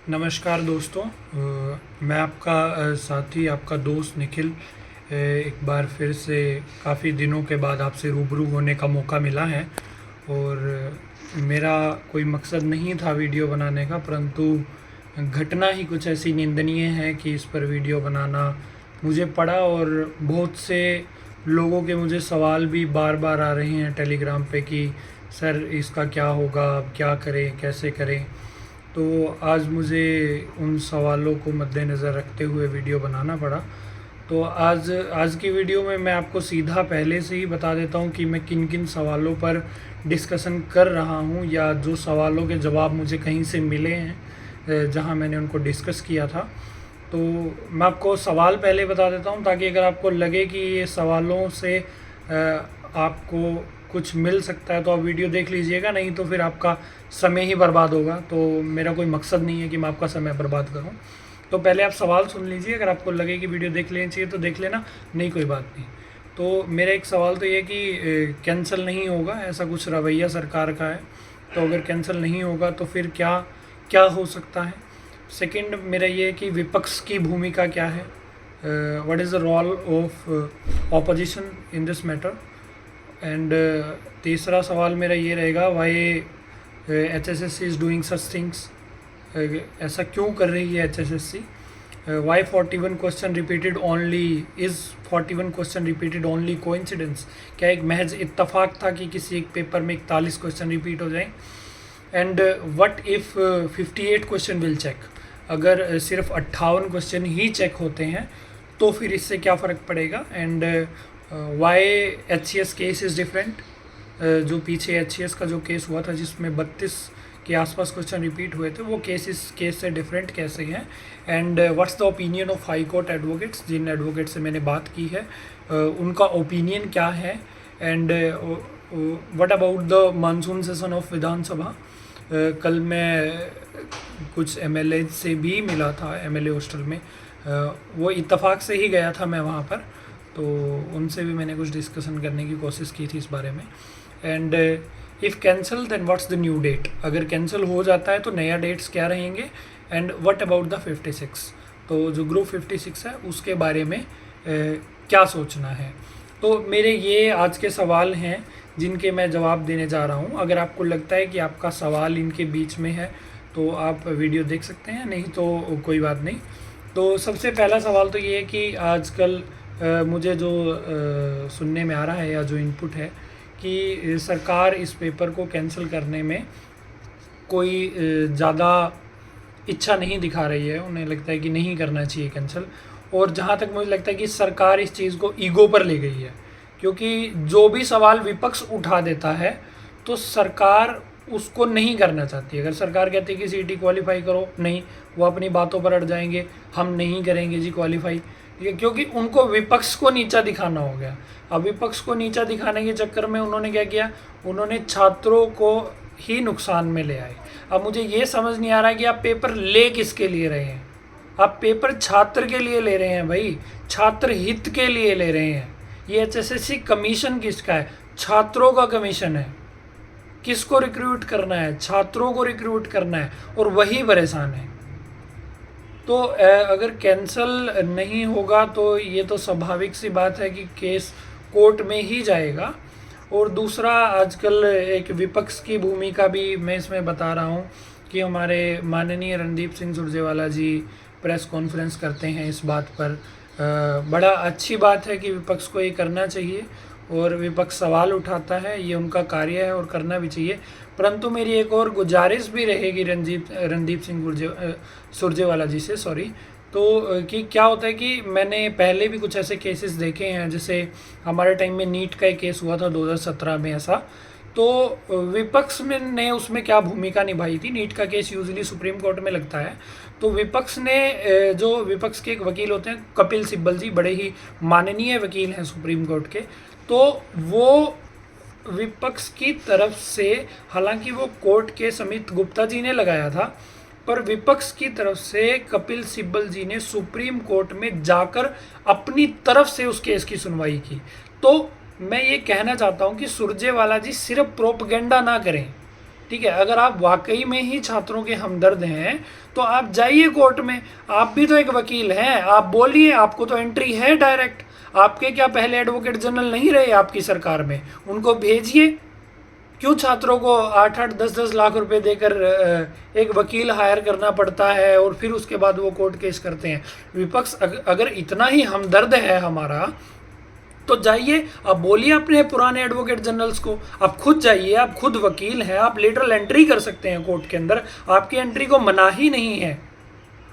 नमस्कार दोस्तों। मैं आपका साथी आपका दोस्त निखिल एक बार फिर से काफ़ी दिनों के बाद आपसे रूबरू होने का मौका मिला है। और मेरा कोई मकसद नहीं था वीडियो बनाने का, परंतु घटना ही कुछ ऐसी निंदनीय है कि इस पर वीडियो बनाना मुझे पड़ा। और बहुत से लोगों के मुझे सवाल भी बार बार आ रहे हैं टेलीग्राम पे कि सर इसका क्या होगा, अब क्या करें, कैसे करें। तो आज मुझे उन सवालों को मद्देनज़र रखते हुए वीडियो बनाना पड़ा। तो आज की वीडियो में मैं आपको सीधा पहले से ही बता देता हूँ कि मैं किन किन सवालों पर डिस्कशन कर रहा हूँ, या जो सवालों के जवाब मुझे कहीं से मिले हैं जहाँ मैंने उनको डिस्कस किया था। तो मैं आपको सवाल पहले बता देता हूँ ताकि अगर आपको लगे कि ये सवालों से आपको कुछ मिल सकता है तो आप वीडियो देख लीजिएगा, नहीं तो फिर आपका समय ही बर्बाद होगा। तो मेरा कोई मकसद नहीं है कि मैं आपका समय बर्बाद करूं। तो पहले आप सवाल सुन लीजिए, अगर आपको लगे कि वीडियो देख लेनी चाहिए तो देख लेना, नहीं कोई बात नहीं। तो मेरा एक सवाल तो ये कि कैंसिल नहीं होगा, ऐसा कुछ रवैया सरकार का है। तो अगर कैंसिल नहीं होगा तो फिर क्या क्या हो सकता है। सेकंड मेरा ये है कि विपक्ष की भूमिका क्या है, what is the role of opposition in this matter. And तीसरा सवाल मेरा ये रहेगा, why HSSC is doing such things, ऐसा क्यों कर रही है HSSC। Why 41 question repeated only, is 41 question repeated only coincidence, क्या एक महज इत्तफाक था कि किसी एक पेपर में 41 क्वेश्चन रिपीट हो जाएं। And what if 58 question will check, अगर सिर्फ 58 क्वेश्चन ही चेक होते हैं तो फिर इससे क्या फ़र्क पड़ेगा। And why HCS case is different, जो पीछे HCS का जो केस हुआ था जिसमें 32 के आसपास क्वेश्चन रिपीट हुए थे, वो केस इस केस से डिफरेंट कैसे हैं। And what's the opinion of high court advocates, जिन एडवोकेट से मैंने बात की है उनका ओपिनियन क्या है। And what about the monsoon session of Vidhan Sabha. कल मैं कुछ MLA से भी मिला था, MLA हॉस्टल में, वो इत्तेफाक से ही गया था मैं वहाँ पर, तो उनसे भी मैंने कुछ डिस्कशन करने की कोशिश की थी इस बारे में। And if cancel then what's the new date, अगर कैंसिल हो जाता है तो नया डेट्स क्या रहेंगे। एंड व्हाट अबाउट द 56, तो जो ग्रुप 56 है उसके बारे में क्या सोचना है। तो मेरे ये आज के सवाल हैं जिनके मैं जवाब देने जा रहा हूँ। अगर आपको लगता है कि आपका सवाल इनके बीच में है तो आप वीडियो देख सकते हैं, नहीं तो कोई बात नहीं। तो सबसे पहला सवाल तो ये है कि आजकल मुझे जो सुनने में आ रहा है या जो इनपुट है कि सरकार इस पेपर को कैंसिल करने में कोई ज़्यादा इच्छा नहीं दिखा रही है, उन्हें लगता है कि नहीं करना चाहिए कैंसिल। और जहाँ तक मुझे लगता है कि सरकार इस चीज़ को ईगो पर ले गई है, क्योंकि जो भी सवाल विपक्ष उठा देता है तो सरकार उसको नहीं करना चाहती। अगर सरकार कहती है कि CET क्वालिफाई करो, नहीं, वो अपनी बातों पर अड़ जाएंगे, हम नहीं करेंगे जी क्वालिफाई, ठीक है, क्योंकि उनको विपक्ष को नीचा दिखाना हो गया। अब विपक्ष को नीचा दिखाने के चक्कर में उन्होंने क्या किया, उन्होंने छात्रों को ही नुकसान में ले आए। अब मुझे ये समझ नहीं आ रहा है कि आप पेपर ले किसके लिए रहे हैं। आप पेपर छात्र के लिए ले रहे हैं भाई, छात्र हित के लिए ले रहे हैं। ये HSSC कमीशन किसका है, छात्रों का कमीशन है। किसको रिक्रूट करना है, छात्रों को रिक्रूट करना है, और वही परेशान है। तो अगर कैंसल नहीं होगा तो ये तो स्वाभाविक सी बात है कि केस कोर्ट में ही जाएगा। और दूसरा, आजकल एक विपक्ष की भूमिका भी मैं इसमें बता रहा हूँ कि हमारे माननीय रणदीप सिंह सुरजेवाला जी प्रेस कॉन्फ्रेंस करते हैं इस बात पर। बड़ा अच्छी बात है कि विपक्ष को ये करना चाहिए, और विपक्ष सवाल उठाता है, ये उनका कार्य है और करना भी चाहिए। परंतु मेरी एक और गुजारिश भी रहेगी रणदीप सिंह सुरजेवाला जी से, सॉरी, तो कि क्या होता है कि मैंने पहले भी कुछ ऐसे केसेस देखे हैं, जैसे हमारे टाइम में नीट का एक केस हुआ था 2017 में ऐसा। तो विपक्ष में ने उसमें क्या भूमिका निभाई थी, नीट का केस यूजुअली सुप्रीम कोर्ट में लगता है, तो विपक्ष ने जो विपक्ष के एक वकील होते हैं कपिल सिब्बल जी, बड़े ही माननीय वकील हैं सुप्रीम कोर्ट के, तो वो विपक्ष की तरफ से, हालांकि वो कोर्ट के समित गुप्ता जी ने लगाया था, पर विपक्ष की तरफ से कपिल सिब्बल जी ने सुप्रीम कोर्ट में जाकर अपनी तरफ से उस केस की सुनवाई की। तो मैं ये कहना चाहता हूँ कि सुरजेवाला जी सिर्फ प्रोपगेंडा ना करें, ठीक है, अगर आप वाकई में ही छात्रों के हमदर्द हैं तो आप जाइए कोर्ट में, आप भी तो एक वकील हैं, आप बोलिए, आपको तो एंट्री है डायरेक्ट। आपके क्या पहले एडवोकेट जनरल नहीं रहे आपकी सरकार में? उनको भेजिए। क्यों छात्रों को 8-8 10-10 लाख रुपए देकर एक वकील हायर करना पड़ता है और फिर उसके बाद वो कोर्ट केस करते हैं? विपक्ष अगर इतना ही हमदर्द है हमारा तो जाइए, आप बोलिए अपने पुराने एडवोकेट जनरल्स को, आप खुद जाइए, आप खुद वकील हैं, आप लेटरल एंट्री कर सकते हैं कोर्ट के अंदर, आपकी एंट्री को मना ही नहीं है,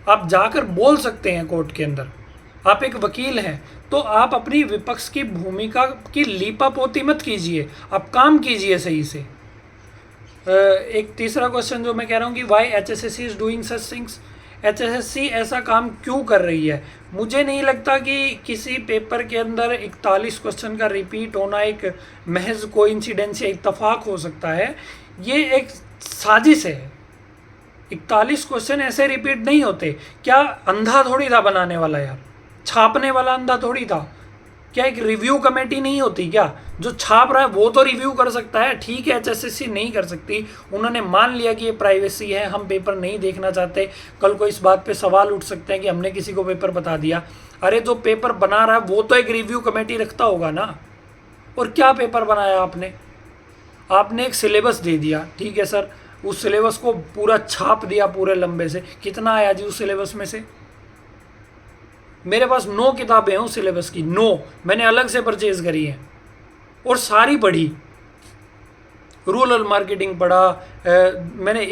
आप जाकर बोल सकते हैं कोर्ट के अंदर, आप एक वकील हैं। तो आप अपनी विपक्ष की भूमिका की लीपापोती मत कीजिए, आप काम कीजिए सही से। एक तीसरा क्वेश्चन जो मैं कह रहा हूँ कि why HSSC is doing such things. HSSC ऐसा काम क्यों कर रही है? मुझे नहीं लगता कि किसी पेपर के अंदर 41 क्वेश्चन का रिपीट होना एक महज कोइंसिडेंस या इत्तफाक हो सकता है, ये एक साजिश है। 41 क्वेश्चन ऐसे रिपीट नहीं होते। क्या अंधा थोड़ी था बनाने वाला यार, छापने वाला अंधा थोड़ी था क्या? एक रिव्यू कमेटी नहीं होती क्या? जो छाप रहा है वो तो रिव्यू कर सकता है। ठीक है, HSSC नहीं कर सकती, उन्होंने मान लिया कि ये प्राइवेसी है, हम पेपर नहीं देखना चाहते। कल को इस बात पे सवाल उठ सकते हैं कि हमने किसी को पेपर बता दिया। अरे जो पेपर बना रहा है वो तो एक रिव्यू कमेटी रखता होगा ना। और क्या पेपर बनाया आपने? आपने एक सिलेबस दे दिया, ठीक है सर, उस सिलेबस को पूरा छाप दिया पूरे लंबे से। कितना आया जी उस सिलेबस में से? मेरे पास 9 किताबें हैं उस सिलेबस की, 9 मैंने अलग से परचेज करी हैं और सारी पढ़ी। रूरल मार्केटिंग पढ़ा, मैंने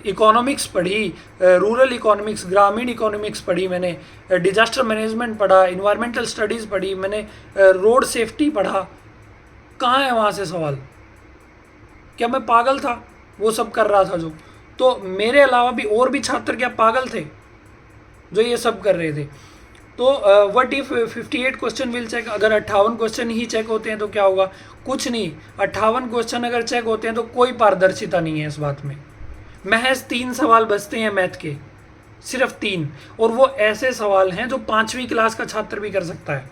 इकोनॉमिक्स पढ़ी, रूरल इकोनॉमिक्स, ग्रामीण इकोनॉमिक्स पढ़ी मैंने, डिजास्टर मैनेजमेंट पढ़ा, इन्वायरमेंटल स्टडीज़ पढ़ी मैंने, रोड सेफ्टी पढ़ा। कहाँ है वहाँ से सवाल? क्या मैं पागल था वो सब कर रहा था जो? तो मेरे अलावा भी और भी छात्र क्या पागल थे जो ये सब कर रहे थे? तो what if 58 question will check? अगर 58 क्वेश्चन ही चेक होते हैं तो क्या होगा? कुछ नहीं। 58 क्वेश्चन अगर चेक होते हैं तो कोई पारदर्शिता नहीं है इस बात में। महज 3 सवाल बचते हैं मैथ के, सिर्फ 3, और वो ऐसे सवाल हैं जो 5वीं क्लास का छात्र भी कर सकता है।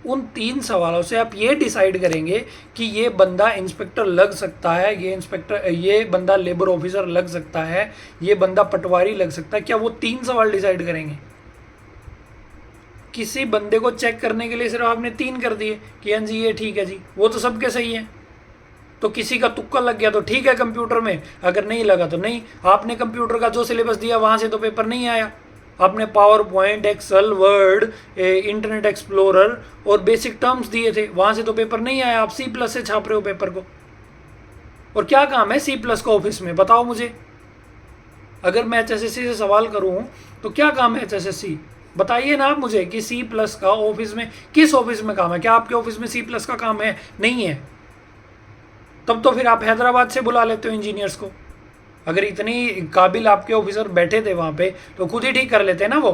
उन 3 सवालों से आप ये डिसाइड करेंगे कि ये बंदा इंस्पेक्टर लग सकता है, ये बंदा लेबर ऑफिसर लग सकता है, ये बंदा पटवारी लग सकता है। क्या वो 3 सवाल डिसाइड करेंगे? किसी बंदे को चेक करने के लिए सिर्फ आपने 3 कर दिए कि हाँ जी ये ठीक है जी, वो तो सबके सही है। तो किसी का तुक्का लग गया तो ठीक है कंप्यूटर में, अगर नहीं लगा तो नहीं। आपने कंप्यूटर का जो सिलेबस दिया वहाँ से तो पेपर नहीं आया। आपने power point, excel, word, internet explorer और बेसिक टर्म्स दिए थे, वहाँ से तो पेपर नहीं आया। आप C+ से छाप रहे हो पेपर को। और क्या काम है C+ का ऑफिस में, बताओ मुझे। अगर मैं HSSC से सवाल करूँ तो क्या काम है HSSC? बताइए ना आप मुझे कि C+ का ऑफिस में, किस ऑफिस में काम है? क्या आपके ऑफिस में C+ का काम है? नहीं है। तब तो फिर आप हैदराबाद से बुला लेते हो इंजीनियर्स को। अगर इतनी काबिल आपके ऑफिसर बैठे थे वहाँ पे तो खुद ही ठीक कर लेते ना वो।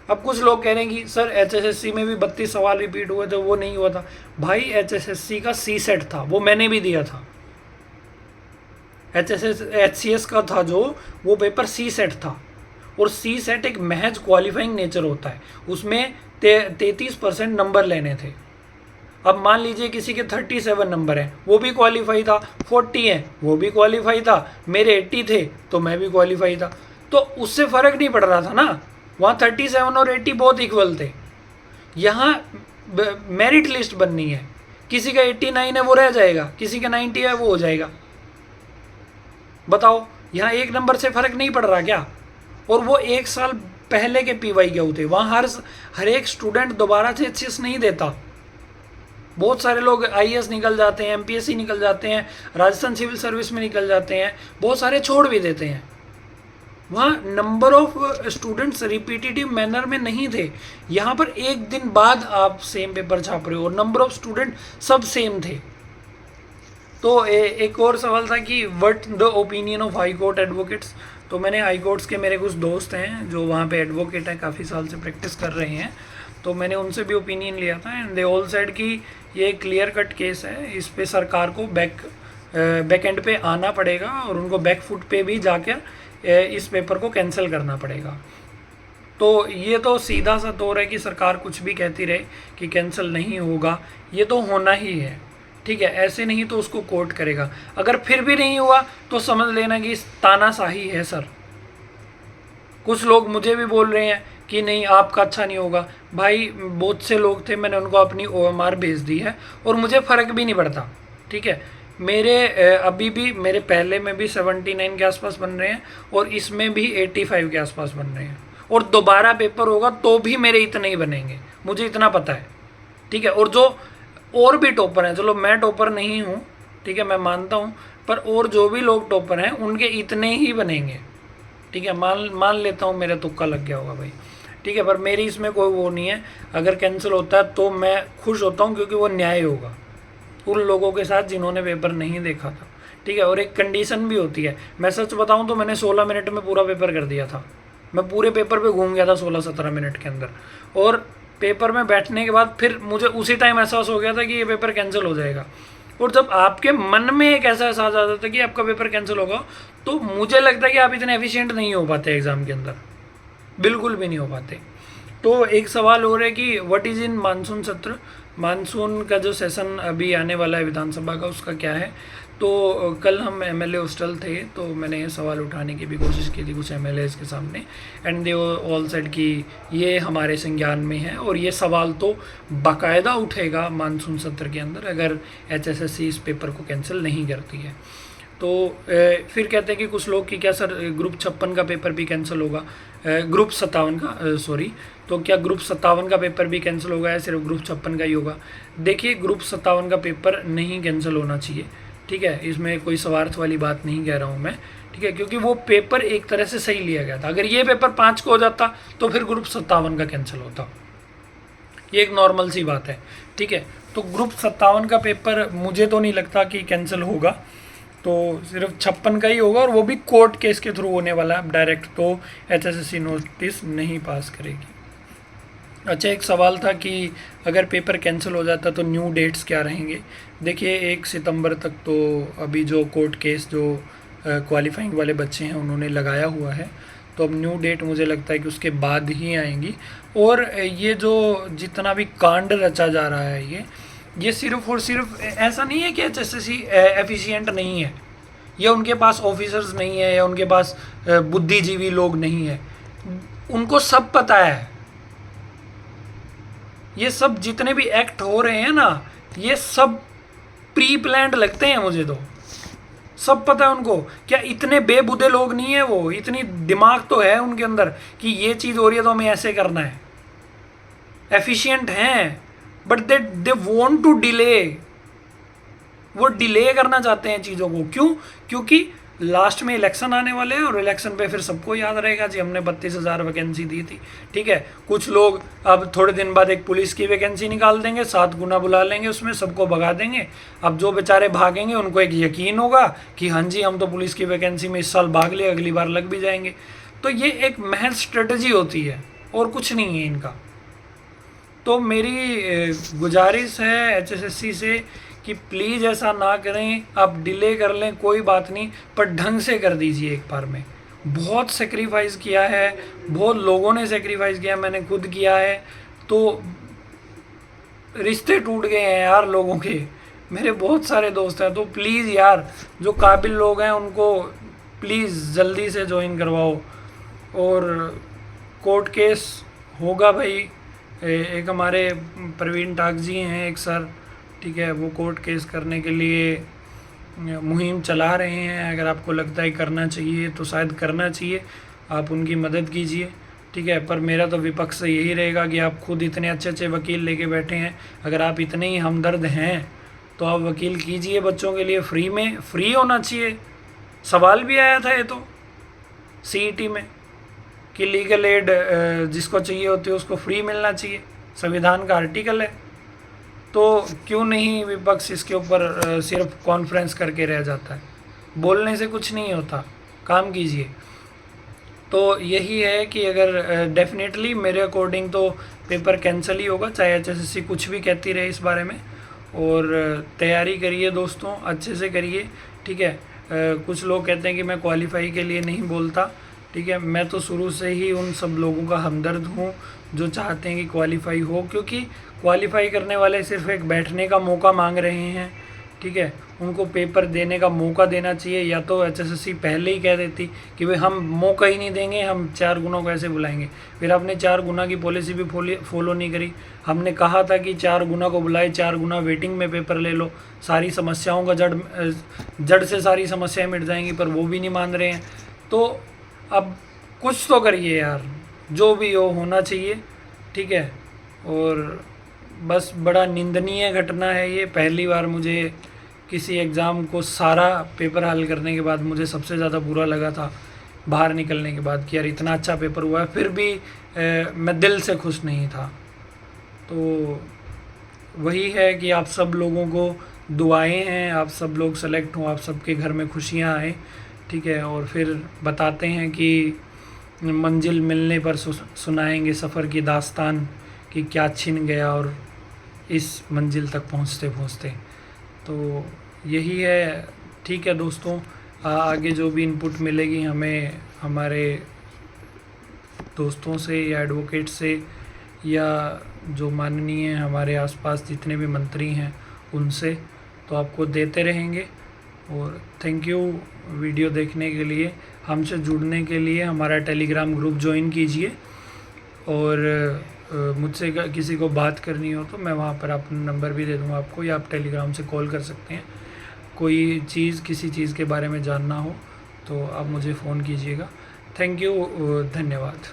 अब कुछ लोग कह रहे हैं कि सर HSSC में भी 32 सवाल रिपीट हुए थे, वो नहीं हुआ था। भाई HSSC का C-सेट था, वो मैंने भी दिया था। HCS का था जो, वो पेपर C-सेट था। और C-सेट एक महज क्वालिफाइंग नेचर होता है, उसमें 33% नंबर लेने थे। अब मान लीजिए किसी के 37 नंबर हैं, वो भी क्वालिफाई था, 40 हैं, वो भी क्वालिफाई था, मेरे 80 थे तो मैं भी क्वालिफाई था। तो उससे फ़र्क नहीं पड़ रहा था ना, वहाँ 37 और 80 बहुत इक्वल थे। यहाँ मेरिट लिस्ट बननी है, किसी का 89 है वो रह जाएगा, किसी का 90 है वो हो जाएगा। बताओ, यहाँ 1 नंबर से फ़र्क नहीं पड़ रहा क्या? और वो 1 साल पहले के PY के होते, वहाँ हर एक स्टूडेंट दोबारा से HCS नहीं देता। बहुत सारे लोग IAS निकल जाते हैं, MPSC निकल जाते हैं, राजस्थान सिविल सर्विस में निकल जाते हैं, बहुत सारे छोड़ भी देते हैं। वहाँ number of students repetitive manner में नहीं थे। यहाँ पर 1 दिन बाद आप सेम पेपर छाप रहे हो और नंबर ऑफ स्टूडेंट सब सेम थे। तो एक और सवाल था कि what the opinion of high court advocates. तो मैंने हाई कोर्ट्स के, मेरे कुछ दोस्त हैं जो वहाँ पे एडवोकेट हैं, काफ़ी साल से प्रैक्टिस कर रहे हैं, तो मैंने उनसे भी ओपिनियन लिया था एंड दे ऑल सेड कि ये क्लियर कट केस है, इस पे सरकार को बैक एंड पे आना पड़ेगा और उनको बैक फुट पे भी जाकर इस पेपर को कैंसिल करना पड़ेगा। तो ये तो सीधा सा तौर है कि सरकार कुछ भी कहती रहे कि कैंसिल नहीं होगा, ये तो होना ही है। ठीक है, ऐसे नहीं तो उसको कोर्ट करेगा। अगर फिर भी नहीं हुआ तो समझ लेना कि तानाशाही है सर। कुछ लोग मुझे भी बोल रहे हैं कि नहीं आपका अच्छा नहीं होगा। भाई बहुत से लोग थे, मैंने उनको अपनी OMR भेज दी है और मुझे फ़र्क भी नहीं पड़ता। ठीक है, मेरे अभी भी मेरे पहले में भी 79 के आसपास बन रहे हैं और इसमें भी 85 के आसपास बन रहे हैं, और दोबारा पेपर होगा तो भी मेरे इतने ही बनेंगे, मुझे इतना पता है। ठीक है, और जो और भी टॉपर हैं, चलो मैं टॉपर नहीं हूँ, ठीक है, मैं मानता हूँ, पर और जो भी लोग टॉपर हैं उनके इतने ही बनेंगे। ठीक है, मान लेता हूँ मेरा तुक्का लग गया होगा भाई। ठीक है, पर मेरी इसमें कोई वो नहीं है। अगर कैंसिल होता है तो मैं खुश होता हूँ, क्योंकि वो न्याय होगा उन लोगों के साथ जिन्होंने पेपर नहीं देखा था। ठीक है, और एक कंडीशन भी होती है। मैं सच बताऊँ तो मैंने 16 मिनट में पूरा पेपर कर दिया था। मैं पूरे पेपर पे घूम गया था 16-17 मिनट के अंदर, और पेपर में बैठने के बाद फिर मुझे उसी टाइम एहसास हो गया था कि ये पेपर कैंसिल हो जाएगा। और जब आपके मन में एक ऐसा एहसास आ जाता है कि आपका पेपर कैंसिल होगा, तो मुझे लगता है कि आप इतने एफिशिएंट नहीं हो पाते एग्ज़ाम के अंदर, बिल्कुल भी नहीं हो पाते। तो एक सवाल और है कि व्हाट इज़ इन मानसून सत्र, मानसून का जो सेशन अभी आने वाला है विधानसभा का, उसका क्या है। तो कल हम MLA हॉस्टल थे, तो मैंने ये सवाल उठाने की भी कोशिश की थी कुछ MLAs के सामने, एंड दे ऑल सेड कि ये हमारे संज्ञान में है और ये सवाल तो बाकायदा उठेगा मानसून सत्र के अंदर अगर HSSC इस पेपर को कैंसिल नहीं करती है। तो फिर कहते हैं कि कुछ लोग कि क्या सर ग्रुप 56 का पेपर भी कैंसिल होगा, ग्रुप 57 का सॉरी, तो क्या ग्रुप 57 का पेपर भी कैंसिल होगा या सिर्फ ग्रुप 56 का ही होगा। देखिए, ग्रुप 57 का पेपर नहीं कैंसिल होना चाहिए। ठीक है, इसमें कोई स्वार्थ वाली बात नहीं कह रहा हूँ मैं। ठीक है, क्योंकि वो पेपर एक तरह से सही लिया गया था। अगर ये पेपर 5 को हो जाता तो फिर ग्रुप 57 का कैंसिल होता, ये एक नॉर्मल सी बात है। ठीक है, तो ग्रुप 57 का पेपर मुझे तो नहीं लगता कि कैंसिल होगा, तो सिर्फ 56 का ही होगा, और वो भी कोर्ट केस के थ्रू होने वाला है। डायरेक्ट तो HSSC नोटिस नहीं पास करेगी। अच्छा, एक सवाल था कि अगर पेपर कैंसिल हो जाता तो न्यू डेट्स क्या रहेंगे। देखिए, 1 सितंबर तक तो अभी जो कोर्ट केस जो क्वालिफाइंग वाले बच्चे हैं उन्होंने लगाया हुआ है, तो अब न्यू डेट मुझे लगता है कि उसके बाद ही आएंगी। और ये जो जितना भी कांड रचा जा रहा है, ये सिर्फ और सिर्फ ऐसा नहीं है कि HSSC एफिशिएंट नहीं है, या उनके पास ऑफिसर्स नहीं है, या उनके पास बुद्धिजीवी लोग नहीं है। उनको सब पता है। ये सब जितने भी एक्ट हो रहे हैं ना, ये सब प्री प्लान्ड लगते हैं मुझे तो। सब पता है उनको। क्या इतने बेबुदे लोग नहीं है वो, इतनी दिमाग तो है उनके अंदर कि ये चीज़ हो रही है तो हमें ऐसे करना है। एफिशिएंट हैं, but they want to delay, वो डिले करना चाहते हैं चीज़ों को। क्यों? क्योंकि लास्ट में इलेक्शन आने वाले हैं, और इलेक्शन पे फिर सबको याद रहेगा जी हमने 32,000 वैकेंसी दी थी। ठीक है, कुछ लोग अब थोड़े दिन बाद एक पुलिस की वैकेंसी निकाल देंगे, 7 गुना बुला लेंगे, उसमें सबको भगा देंगे। अब जो बेचारे भागेंगे उनको एक यकीन होगा कि हाँ जी हम तो पुलिस की वैकेंसी में इस साल भाग लिए, अगली बार लग भी जाएंगे। तो ये एक महज स्ट्रेटजी होती है और कुछ नहीं है इनका। तो मेरी गुजारिश है HSSC से कि प्लीज़ ऐसा ना करें। आप डिले कर लें कोई बात नहीं, पर ढंग से कर दीजिए एक बार में। बहुत सेक्रीफाइस किया है, बहुत लोगों ने सेक्रीफाइस किया, मैंने खुद किया है, तो रिश्ते टूट गए हैं यार लोगों के। मेरे बहुत सारे दोस्त हैं, तो प्लीज़ यार जो काबिल लोग हैं उनको प्लीज़ जल्दी से ज्वाइन करवाओ। और कोर्ट केस होगा भाई। एक हमारे प्रवीण टाक जी हैं एक सर, ठीक है, वो कोर्ट केस करने के लिए मुहिम चला रहे हैं। अगर आपको लगता है करना चाहिए तो शायद करना चाहिए, आप उनकी मदद कीजिए। ठीक है, पर मेरा तो विपक्ष से यही रहेगा कि आप खुद इतने अच्छे अच्छे वकील लेके बैठे हैं, अगर आप इतने ही हमदर्द हैं तो आप वकील कीजिए बच्चों के लिए फ्री में। फ्री होना चाहिए। सवाल भी आया था ये तो CET में कि लीगल एड जिसको चाहिए होती है उसको फ्री मिलना चाहिए, संविधान का आर्टिकल है। तो क्यों नहीं विपक्ष इसके ऊपर सिर्फ कॉन्फ्रेंस करके रह जाता है। बोलने से कुछ नहीं होता, काम कीजिए। तो यही है कि अगर डेफिनेटली मेरे अकॉर्डिंग तो पेपर कैंसिल ही होगा, चाहे HSSC कुछ भी कहती रहे इस बारे में। और तैयारी करिए दोस्तों, अच्छे से करिए। ठीक है, कुछ लोग कहते हैं कि मैं क्वालिफाई के लिए नहीं बोलता। ठीक है, मैं तो शुरू से ही उन सब लोगों का हमदर्द हूँ जो चाहते हैं कि क्वालिफाई हो, क्योंकि क्वालिफाई करने वाले सिर्फ एक बैठने का मौका मांग रहे हैं। ठीक है, उनको पेपर देने का मौका देना चाहिए। या तो एचएसएससी पहले ही कह देती कि भाई हम मौका ही नहीं देंगे, हम 4 गुना को ऐसे बुलाएंगे। फिर आपने 4 गुना की पॉलिसी भी फॉलो नहीं करी। हमने कहा था कि 4 गुना को बुलाए, 4 गुना वेटिंग में पेपर ले लो, सारी समस्याओं का जड़ से सारी समस्याएं मिट जाएंगी, पर वो भी नहीं मान रहे हैं। तो अब कुछ तो करिए यार, जो भी हो होना चाहिए, ठीक है। और बस बड़ा निंदनीय घटना है ये। पहली बार मुझे किसी एग्ज़ाम को सारा पेपर हल करने के बाद मुझे सबसे ज़्यादा बुरा लगा था बाहर निकलने के बाद कि यार इतना अच्छा पेपर हुआ है, फिर भी मैं दिल से खुश नहीं था। तो वही है कि आप सब लोगों को दुआएं हैं, आप सब लोग सेलेक्ट हों, आप सबके घर में खुशियां आए, ठीक है। और फिर बताते हैं कि मंजिल मिलने पर सुनाएंगे सफ़र की दास्तान कि क्या छिन गया और इस मंजिल तक पहुंचते पहुंचते। तो यही है, ठीक है दोस्तों। आगे जो भी इनपुट मिलेगी हमें हमारे दोस्तों से या एडवोकेट से या जो माननीय हमारे आसपास जितने भी मंत्री हैं उनसे, तो आपको देते रहेंगे। और थैंक यू वीडियो देखने के लिए। हमसे जुड़ने के लिए हमारा टेलीग्राम ग्रुप ज्वाइन कीजिए। और मुझसे किसी को बात करनी हो तो मैं वहाँ पर अपना नंबर भी दे दूँगा आपको, या आप टेलीग्राम से कॉल कर सकते हैं। कोई चीज़ किसी चीज़ के बारे में जानना हो तो आप मुझे फ़ोन कीजिएगा। थैंक यू, धन्यवाद।